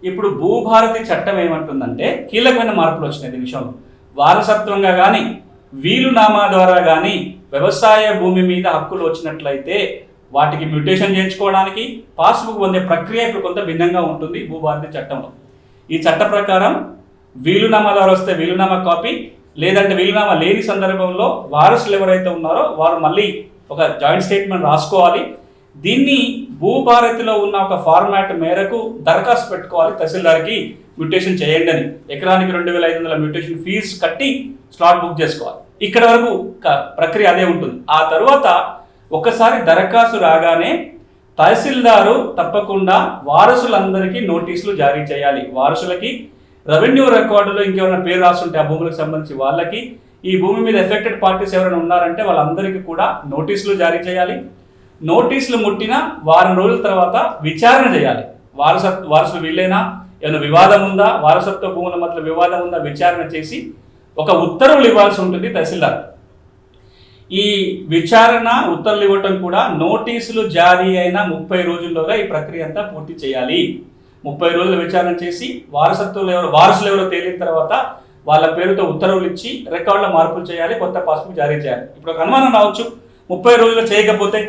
ఇప్పుడు భూభారతి చట్టం ఏమంటుందంటే కీలకమైన మార్పులు వచ్చినాయి ఈ విషయంలో. వారసత్వంగా కానీ వీలునామా ద్వారా కానీ వ్యవసాయ భూమి మీద హక్కులు వచ్చినట్లయితే వాటికి మ్యూటేషన్ చేయించుకోవడానికి పాస్బుక్ పొందే ప్రక్రియ ఇప్పుడు కొంత భిన్నంగా ఉంటుంది భూభారతి చట్టంలో. ఈ చట్ట ప్రకారం వీలునామా ద్వారా వస్తే వీలునామా కాపీ, లేదంటే వీలునామా లేని సందర్భంలో వారసులు ఎవరైతే ఉన్నారో వారు మళ్ళీ ఒక జాయింట్ స్టేట్మెంట్ రాసుకోవాలి. దీన్ని భూభారతిలో ఉన్న ఒక ఫార్మాట్ మేరకు దరఖాస్తు పెట్టుకోవాలి తహసీల్దార్కి, మ్యూటేషన్ చేయండి అని. ఎకరానికి 2500 మ్యూటేషన్ ఫీజు కట్టి స్లాట్ బుక్ చేసుకోవాలి. ఇక్కడ వరకు ప్రక్రియ అదే ఉంటుంది. ఆ తర్వాత ఒకసారి దరఖాస్తు రాగానే తహసీల్దారు తప్పకుండా వారసులందరికీ నోటీసులు జారీ చేయాలి. వారసులకి రెవెన్యూ రికార్డులో ఇంకేమైనా పేరు రాస్తుంటే ఆ భూములకు సంబంధించి వాళ్ళకి, ఈ భూమి మీద ఎఫెక్టెడ్ పార్టీస్ ఎవరైనా ఉన్నారంటే వాళ్ళందరికీ కూడా నోటీసులు జారీ చేయాలి. నోటీసులు ముట్టిన వారం రోజుల తర్వాత విచారణ చేయాలి. వారసులు వీళ్ళైనా, ఏమైనా వివాదం ఉందా, వారసత్వ భూముల మధ్య వివాదం ఉందా విచారణ చేసి ఒక ఉత్తర్వులు ఇవ్వాల్సి ఉంటుంది తహసీల్దార్. ఈ విచారణ ఉత్తర్వులు ఇవ్వటం కూడా నోటీసులు జారీ అయిన 30 రోజుల్లోగా ఈ ప్రక్రియ అంతా పూర్తి చేయాలి. 30 రోజులు విచారణ చేసి వారసులు ఎవరో తేలిన తర్వాత వాళ్ళ పేరుతో ఉత్తర్వులు ఇచ్చి రికార్డులో మార్పులు చేయాలి, కొత్త పాస్బుక్ జారీ చేయాలి. ఇప్పుడు ఒక అనుమానం రావచ్చు, 30 రోజులు చేయకపోతే,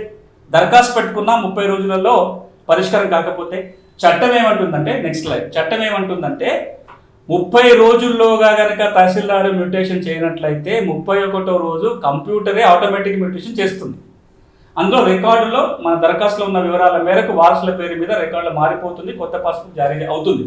దరఖాస్తు పెట్టుకున్న 30 రోజులలో పరిష్కారం కాకపోతే చట్టం ఏమంటుందంటే, నెక్స్ట్ స్లైడ్, చట్టం ఏమంటుందంటే 30 రోజుల్లోగా కనుక తహసీల్దార్ మ్యూటేషన్ చేయనట్లయితే 31వ రోజు కంప్యూటరే ఆటోమేటిక్ మ్యూటేషన్ చేస్తుంది. అందులో రికార్డులో మన దరఖాస్తులో ఉన్న వివరాల మేరకు వారసుల పేరు మీద రికార్డులో మారిపోతుంది, కొత్త పాస్బుక్ జారీ అవుతుంది.